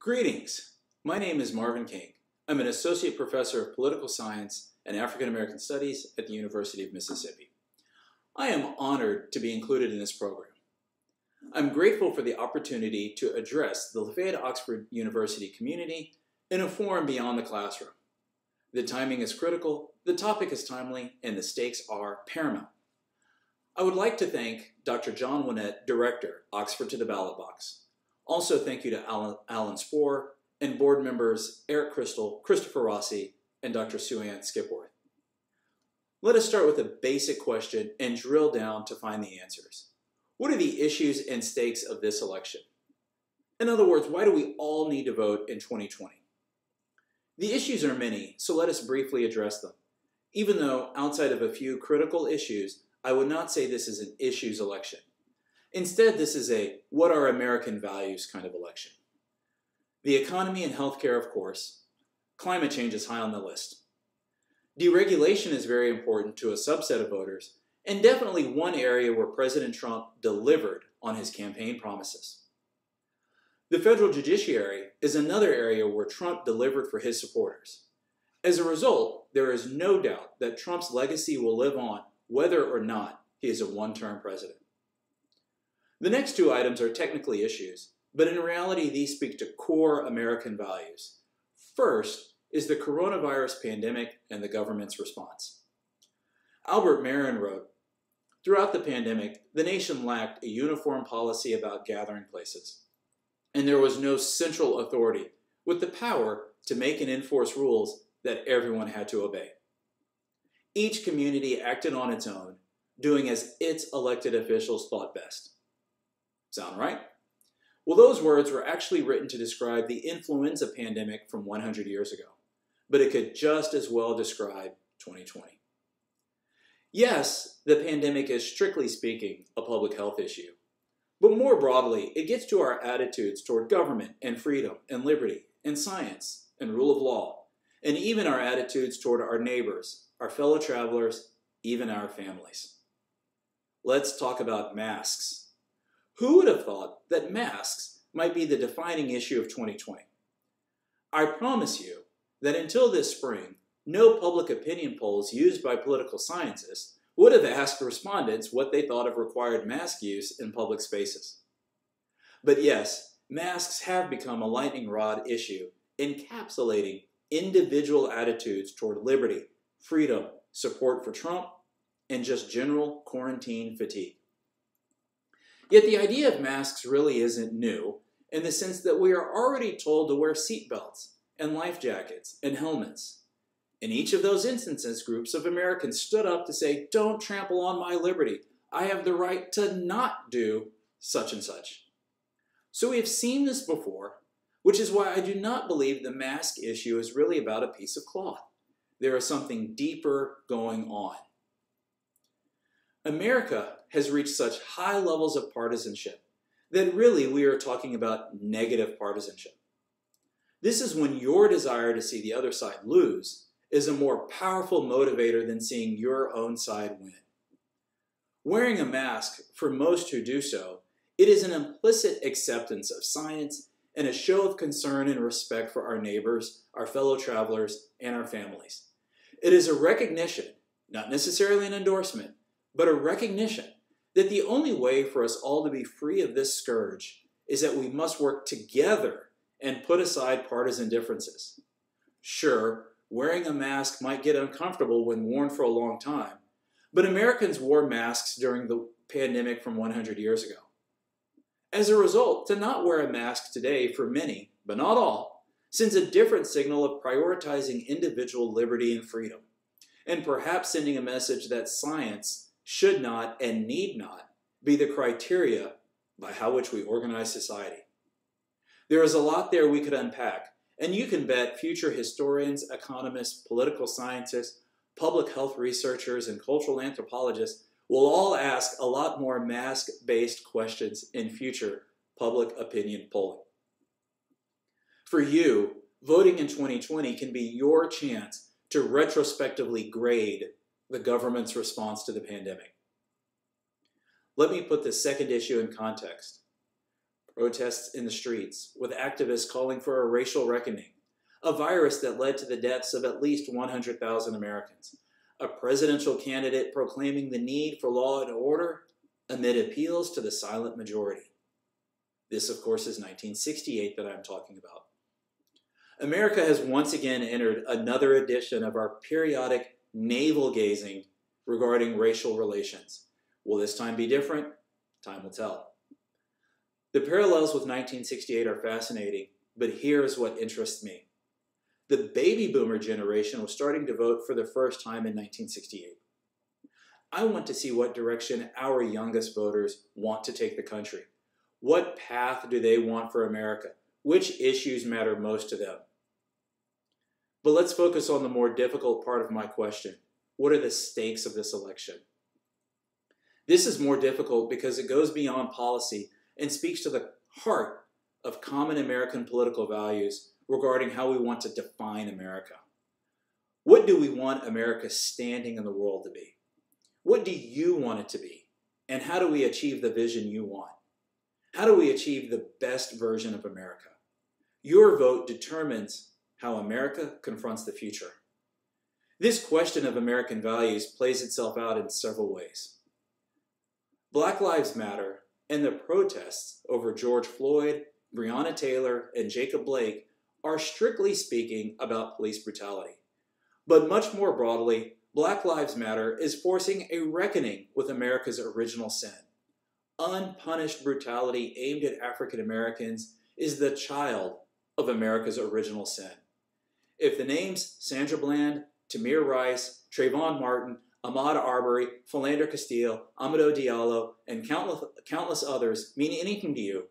Greetings. My name is Marvin King. I'm an associate professor of political science and African American studies at the University of Mississippi. I am honored to be included in this program. I'm grateful for the opportunity to address the Lafayette-Oxford University community in a forum beyond the classroom. The timing is critical, the topic is timely, and the stakes are paramount. I would like to thank Dr. John Winnett, Director, Oxford to the Ballot Box. Also thank you to Alan Spohr and board members Eric Crystal, Christopher Rossi, and Dr. Sue-Ann Skipworth. Let us start with a basic question and drill down to find the answers. What are the issues and stakes of this election? In other words, why do we all need to vote in 2020? The issues are many, so let us briefly address them. Even though, outside of a few critical issues, I would not say this is an issues election. Instead, this is a what are American values kind of election. The economy and healthcare, of course. Climate change is high on the list. Deregulation is very important to a subset of voters, and definitely one area where President Trump delivered on his campaign promises. The federal judiciary is another area where Trump delivered for his supporters. As a result, there is no doubt that Trump's legacy will live on whether or not he is a one-term president. The next two items are technically issues, but in reality these speak to core American values. First is the coronavirus pandemic and the government's response. Albert Marin wrote, "Throughout the pandemic, the nation lacked a uniform policy about gathering places, and there was no central authority with the power to make and enforce rules that everyone had to obey. Each community acted on its own, doing as its elected officials thought best." Sound right? Well, those words were actually written to describe the influenza pandemic from 100 years ago, but it could just as well describe 2020. Yes, the pandemic is strictly speaking a public health issue, but more broadly, it gets to our attitudes toward government and freedom and liberty and science and rule of law, and even our attitudes toward our neighbors, our fellow travelers, even our families. Let's talk about masks. Who would have thought that masks might be the defining issue of 2020? I promise you that until this spring, no public opinion polls used by political scientists would have asked respondents what they thought of required mask use in public spaces. But yes, masks have become a lightning rod issue, encapsulating individual attitudes toward liberty, freedom, support for Trump, and just general quarantine fatigue. Yet the idea of masks really isn't new in the sense that we are already told to wear seatbelts and life jackets and helmets. In each of those instances, groups of Americans stood up to say, "Don't trample on my liberty. I have the right to not do such and such." So we have seen this before, which is why I do not believe the mask issue is really about a piece of cloth. There is something deeper going on. America has reached such high levels of partisanship that really we are talking about negative partisanship. This is when your desire to see the other side lose is a more powerful motivator than seeing your own side win. Wearing a mask, for most who do so, it is an implicit acceptance of science and a show of concern and respect for our neighbors, our fellow travelers, and our families. It is a recognition, not necessarily an endorsement, but a recognition that the only way for us all to be free of this scourge is that we must work together and put aside partisan differences. Sure, wearing a mask might get uncomfortable when worn for a long time, but Americans wore masks during the pandemic from 100 years ago. As a result, to not wear a mask today for many, but not all, sends a different signal of prioritizing individual liberty and freedom, and perhaps sending a message that science should not and need not be the criteria by how which we organize society. There is a lot there we could unpack, and you can bet future historians, economists, political scientists, public health researchers, and cultural anthropologists will all ask a lot more mask-based questions in future public opinion polling. For you, voting in 2020 can be your chance to retrospectively grade the government's response to the pandemic. Let me put the second issue in context. protests in the streets, with activists calling for a racial reckoning, a virus that led to the deaths of at least 100,000 Americans, a presidential candidate proclaiming the need for law and order amid appeals to the silent majority. This, of course, is 1968 that I'm talking about. America has once again entered another edition of our periodic navel-gazing regarding racial relations. Will this time be different? Time will tell. The parallels with 1968 are fascinating, but here is what interests me. The baby boomer generation was starting to vote for the first time in 1968. I want to see what direction our youngest voters want to take the country. What path do they want for America? Which issues matter most to them? But let's focus on the more difficult part of my question. What are the stakes of this election? This is more difficult because it goes beyond policy and speaks to the heart of common American political values regarding how we want to define America. What do we want America's standing in the world to be? What do you want it to be? And how do we achieve the vision you want? How do we achieve the best version of America? Your vote determines how America confronts the future. This question of American values plays itself out in several ways. Black Lives Matter and the protests over George Floyd, Breonna Taylor, and Jacob Blake are strictly speaking about police brutality. But much more broadly, Black Lives Matter is forcing a reckoning with America's original sin. Unpunished brutality aimed at African Americans is the child of America's original sin. If the names Sandra Bland, Tamir Rice, Trayvon Martin, Ahmaud Arbery, Philander Castile, Amadou Diallo, and countless others mean anything to you,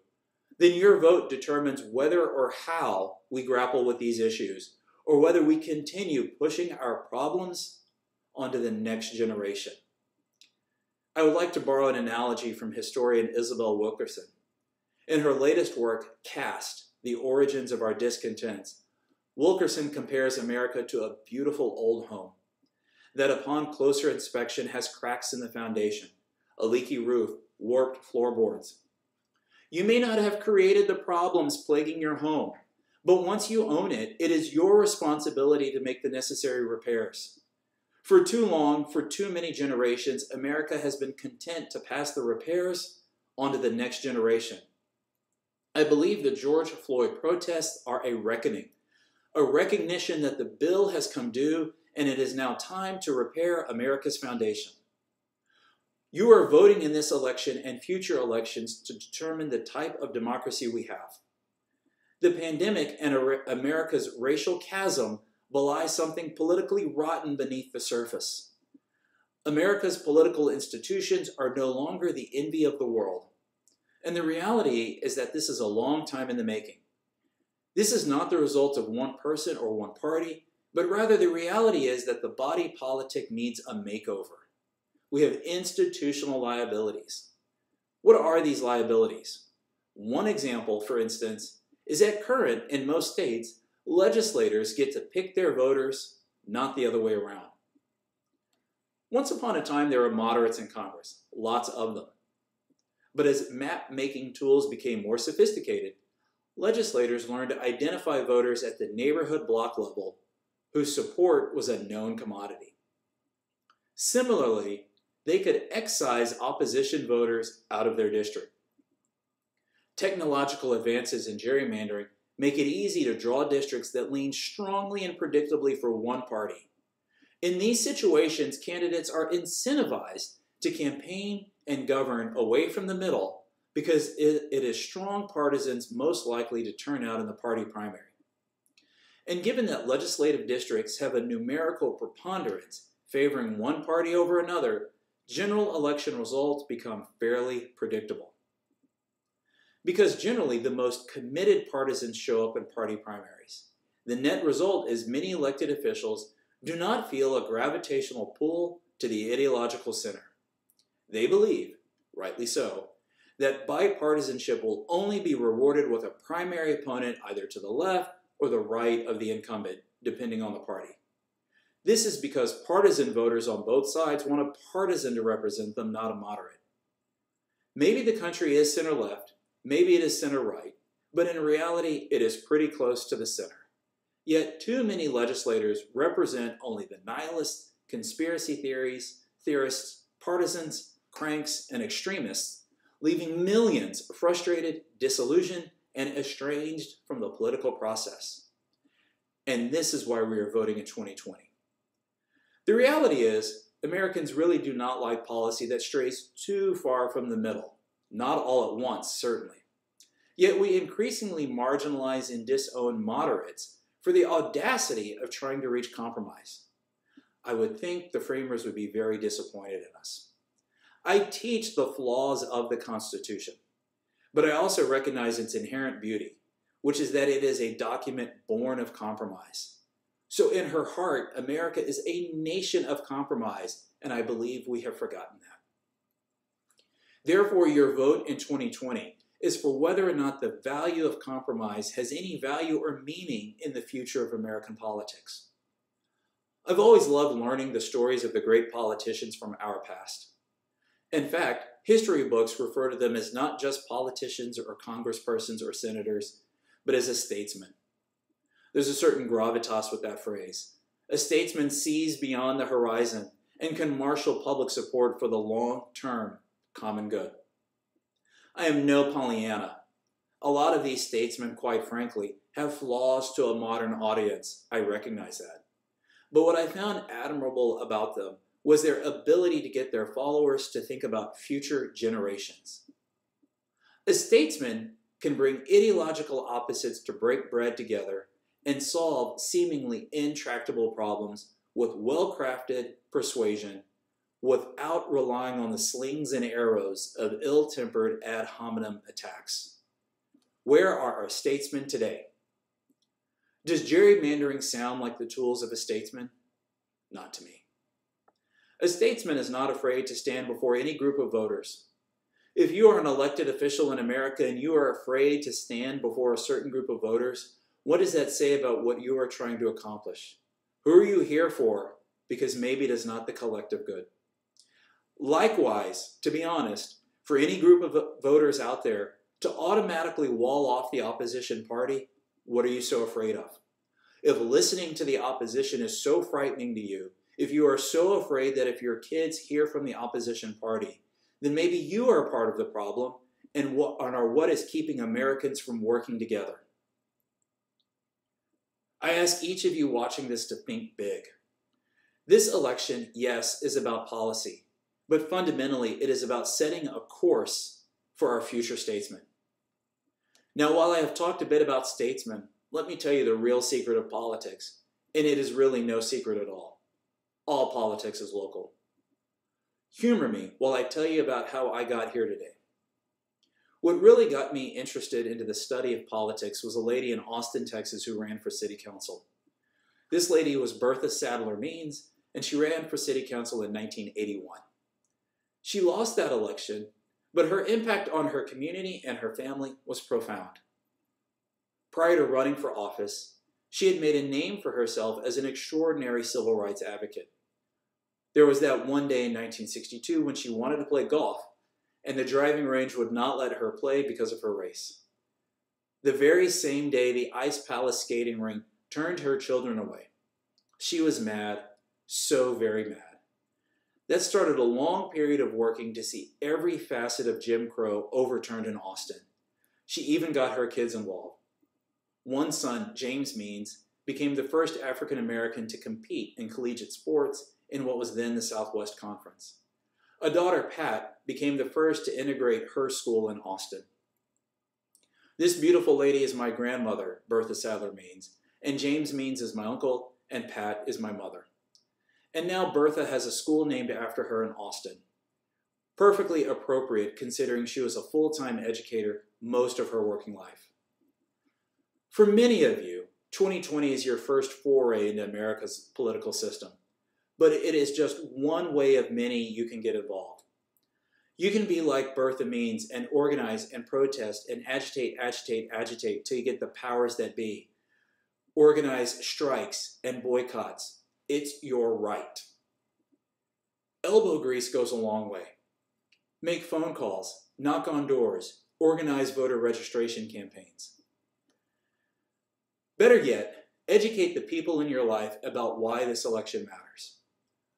then your vote determines whether or how we grapple with these issues, or whether we continue pushing our problems onto the next generation. I would like to borrow an analogy from historian Isabel Wilkerson. In her latest work, Caste: The Origins of Our Discontents, Wilkerson compares America to a beautiful old home that upon closer inspection has cracks in the foundation, a leaky roof, warped floorboards. You may not have created the problems plaguing your home, but once you own it, it is your responsibility to make the necessary repairs. For too long, for too many generations, America has been content to pass the repairs onto the next generation. I believe the George Floyd protests are a reckoning, a recognition that the bill has come due and it is now time to repair America's foundation. You are voting in this election and future elections to determine the type of democracy we have. The pandemic and America's racial chasm belie something politically rotten beneath the surface. America's political institutions are no longer the envy of the world. And the reality is that this is a long time in the making. This is not the result of one person or one party, but rather the reality is that the body politic needs a makeover. We have institutional liabilities. What are these liabilities? One example, for instance, is that current, in most states, legislators get to pick their voters, not the other way around. Once upon a time, there were moderates in Congress, lots of them. But as map-making tools became more sophisticated, legislators learned to identify voters at the neighborhood block level whose support was a known commodity. Similarly, they could excise opposition voters out of their district. Technological advances in gerrymandering make it easy to draw districts that lean strongly and predictably for one party. In these situations, candidates are incentivized to campaign and govern away from the middle because it is strong partisans most likely to turn out in the party primary. And given that legislative districts have a numerical preponderance favoring one party over another, general election results become fairly predictable. Because generally the most committed partisans show up in party primaries. The net result is many elected officials do not feel a gravitational pull to the ideological center. They believe, rightly so, that bipartisanship will only be rewarded with a primary opponent either to the left or the right of the incumbent, depending on the party. This is because partisan voters on both sides want a partisan to represent them, not a moderate. Maybe the country is center-left, Maybe it is center-right, but in reality, it is pretty close to the center. Yet too many legislators represent only the nihilists, conspiracy theorists, partisans, cranks, and extremists, leaving millions frustrated, disillusioned, and estranged from the political process. And this is why we are voting in 2020. The reality is, Americans really do not like policy that strays too far from the middle. Not all at once, certainly. Yet we increasingly marginalize and disown moderates for the audacity of trying to reach compromise. I would think the framers would be very disappointed in us. I teach the flaws of the Constitution, but I also recognize its inherent beauty, which is that it is a document born of compromise. So in her heart, America is a nation of compromise, and I believe we have forgotten that. Therefore, your vote in 2020 is for whether or not the value of compromise has any value or meaning in the future of American politics. I've always loved learning the stories of the great politicians from our past. In fact, history books refer to them as not just politicians or congresspersons or senators, but as a statesman. There's a certain gravitas with that phrase. A statesman sees beyond the horizon and can marshal public support for the long-term common good. I am no Pollyanna. A lot of these statesmen, quite frankly, have flaws to a modern audience. I recognize that. But what I found admirable about them was their ability to get their followers to think about future generations. A statesman can bring ideological opposites to break bread together and solve seemingly intractable problems with well-crafted persuasion without relying on the slings and arrows of ill-tempered ad hominem attacks. Where are our statesmen today? Does gerrymandering sound like the tools of a statesman? Not to me. A statesman is not afraid to stand before any group of voters. If you are an elected official in America and you are afraid to stand before a certain group of voters, what does that say about what you are trying to accomplish? Who are you here for? Because maybe it is not the collective good. Likewise, to be honest, for any group of voters out there to automatically wall off the opposition party, what are you so afraid of? If listening to the opposition is so frightening to you, if you are so afraid that if your kids hear from the opposition party, then maybe you are part of the problem and are what is keeping Americans from working together. I ask each of you watching this to think big. This election, yes, is about policy, but fundamentally it is about setting a course for our future statesmen. Now, while I have talked a bit about statesmen, let me tell you the real secret of politics, and it is really no secret at all. All politics is local. Humor me while I tell you about how I got here today. What really got me interested into the study of politics was a lady in Austin, Texas who ran for city council. This lady was Bertha Sadler Means, and she ran for city council in 1981. She lost that election, but her impact on her community and her family was profound. Prior to running for office, she had made a name for herself as an extraordinary civil rights advocate. There was that one day in 1962 when she wanted to play golf, and the driving range would not let her play because of her race. The very same day, the Ice Palace skating rink turned her children away. She was mad, so very mad. That started a long period of working to see every facet of Jim Crow overturned in Austin. She even got her kids involved. One son, James Means, became the first African American to compete in collegiate sports in what was then the Southwest Conference. A daughter, Pat, became the first to integrate her school in Austin. This beautiful lady is my grandmother, Bertha Sadler Means, and James Means is my uncle, and Pat is my mother. And now Bertha has a school named after her in Austin. Perfectly appropriate considering she was a full-time educator most of her working life. For many of you, 2020 is your first foray into America's political system, but it is just one way of many you can get involved. You can be like Bertha Means and organize and protest and agitate till you get the powers that be. Organize strikes and boycotts. It's your right. Elbow grease goes a long way. Make phone calls, knock on doors, organize voter registration campaigns. Better yet, educate the people in your life about why this election matters.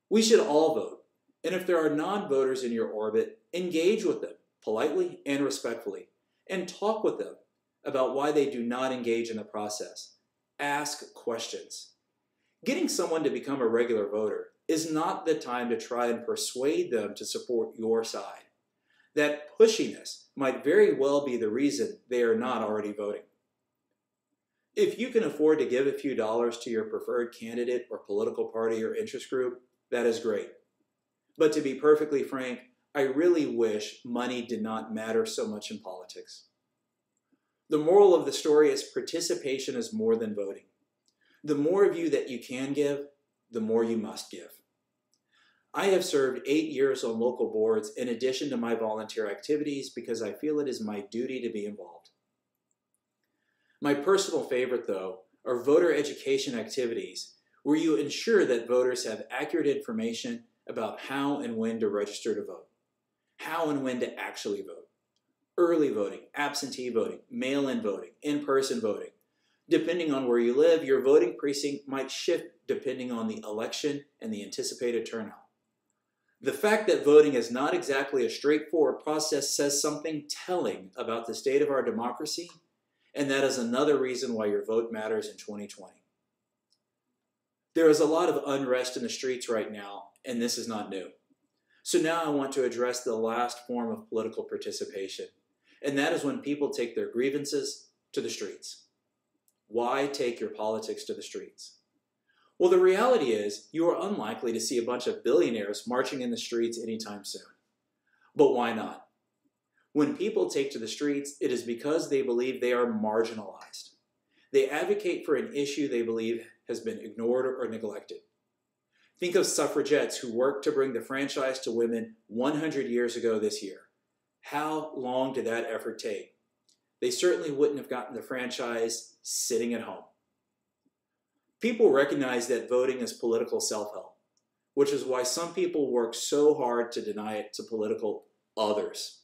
We should all vote, and if there are non-voters in your orbit, engage with them politely and respectfully, and talk with them about why they do not engage in the process. Ask questions. Getting someone to become a regular voter is not the time to try and persuade them to support your side. That pushiness might very well be the reason they are not already voting. If you can afford to give a few dollars to your preferred candidate or political party or interest group, that is great. But to be perfectly frank, I really wish money did not matter so much in politics. The moral of the story is participation is more than voting. The more of you that you can give, the more you must give. I have served 8 years on local boards in addition to my volunteer activities because I feel it is my duty to be involved. My personal favorite, though, are voter education activities where you ensure that voters have accurate information about how and when to register to vote, how and when to actually vote, early voting, absentee voting, mail-in voting, in-person voting. Depending on where you live, your voting precinct might shift depending on the election and the anticipated turnout. The fact that voting is not exactly a straightforward process says something telling about the state of our democracy, and that is another reason why your vote matters in 2020. There is a lot of unrest in the streets right now, and this is not new. So now I want to address the last form of political participation, and that is when people take their grievances to the streets. Why take your politics to the streets? Well, the reality is you are unlikely to see a bunch of billionaires marching in the streets anytime soon. But why not? When people take to the streets, it is because they believe they are marginalized. They advocate for an issue they believe has been ignored or neglected. Think of suffragettes who worked to bring the franchise to women 100 years ago this year. How long did that effort take? They certainly wouldn't have gotten the franchise sitting at home. People recognize that voting is political self-help, which is why some people work so hard to deny it to political others.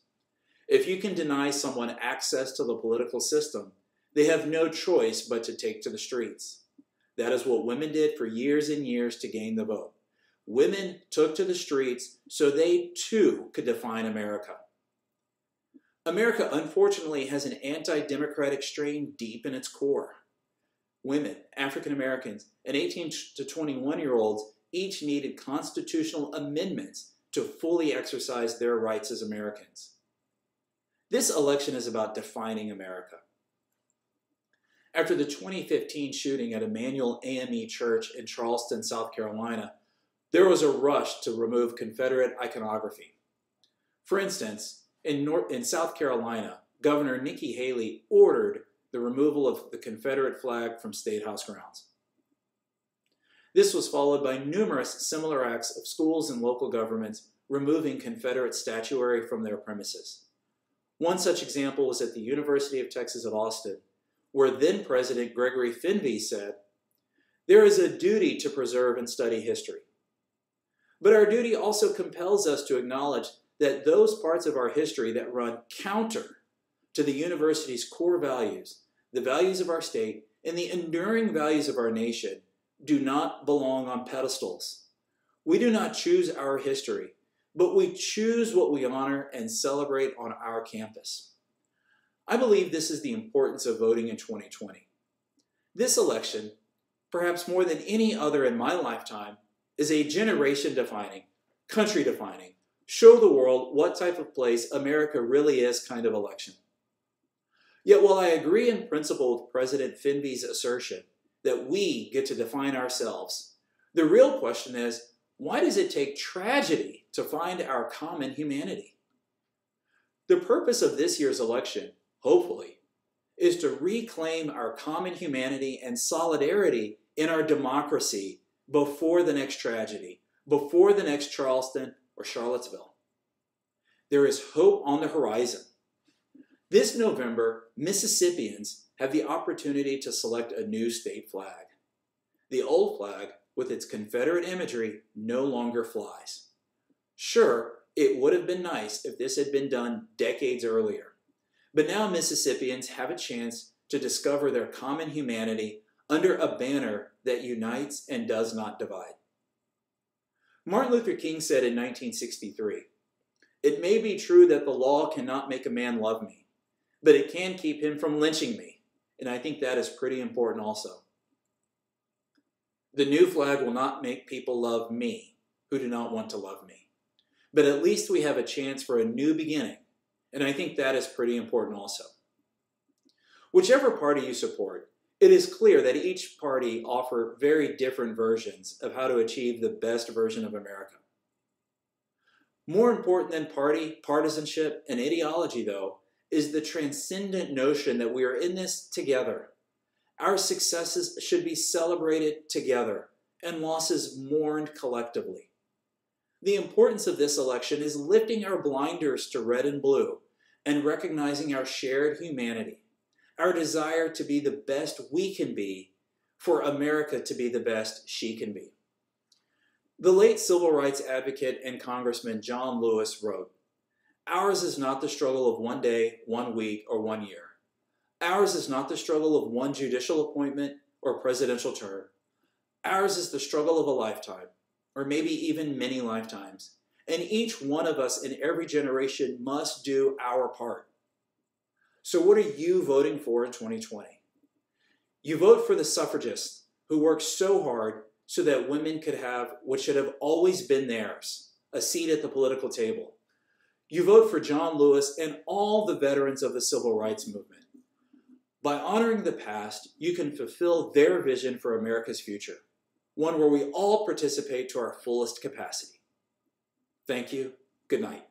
If you can deny someone access to the political system, they have no choice but to take to the streets. That is what women did for years and years to gain the vote. Women took to the streets so they too could define America. America, unfortunately, has an anti-democratic strain deep in its core. Women, African Americans, and 18 to 21-year-olds each needed constitutional amendments to fully exercise their rights as Americans. This election is about defining America. After the 2015 shooting at Emmanuel AME Church in Charleston, South Carolina, there was a rush to remove Confederate iconography. For instance, in South Carolina, Governor Nikki Haley ordered the removal of the Confederate flag from State House grounds. This was followed by numerous similar acts of schools and local governments removing Confederate statuary from their premises. One such example was at the University of Texas at Austin, where then-President Gregory Fenby said, "There is a duty to preserve and study history. But our duty also compels us to acknowledge that those parts of our history that run counter to the university's core values, the values of our state, and the enduring values of our nation do not belong on pedestals. We do not choose our history, but we choose what we honor and celebrate on our campus." I believe this is the importance of voting in 2020. This election, perhaps more than any other in my lifetime, is a generation-defining, country-defining, show the world what type of place America really is kind of election. Yet while I agree in principle with President Fenby's assertion that we get to define ourselves, the real question is, why does it take tragedy to find our common humanity? The purpose of this year's election, hopefully, is to reclaim our common humanity and solidarity in our democracy before the next tragedy, before the next Charleston or Charlottesville. There is hope on the horizon. This November, Mississippians have the opportunity to select a new state flag. The old flag, with its Confederate imagery, no longer flies. Sure, it would have been nice if this had been done decades earlier, But now Mississippians have a chance to discover their common humanity under a banner that unites and does not divide. Martin Luther King said in 1963, "It may be true that the law cannot make a man love me, but it can keep him from lynching me." And I think that is pretty important also. The new flag will not make people love me who do not want to love me. But at least we have a chance for a new beginning. And I think that is pretty important also. Whichever party you support, it is clear that each party offers very different versions of how to achieve the best version of America. More important than party, partisanship, and ideology, though, is the transcendent notion that we are in this together. Our successes should be celebrated together and losses mourned collectively. The importance of this election is lifting our blinders to red and blue and recognizing our shared humanity, our desire to be the best we can be for America to be the best she can be. The late civil rights advocate and Congressman John Lewis wrote, "Ours is not the struggle of one day, 1 week, or 1 year. Ours is not the struggle of one judicial appointment or presidential term. Ours is the struggle of a lifetime, or maybe even many lifetimes. And each one of us in every generation must do our part." So what are you voting for in 2020? You vote for the suffragists who worked so hard so that women could have what should have always been theirs, a seat at the political table. You vote for John Lewis and all the veterans of the civil rights movement. By honoring the past, you can fulfill their vision for America's future, one where we all participate to our fullest capacity. Thank you. Good night.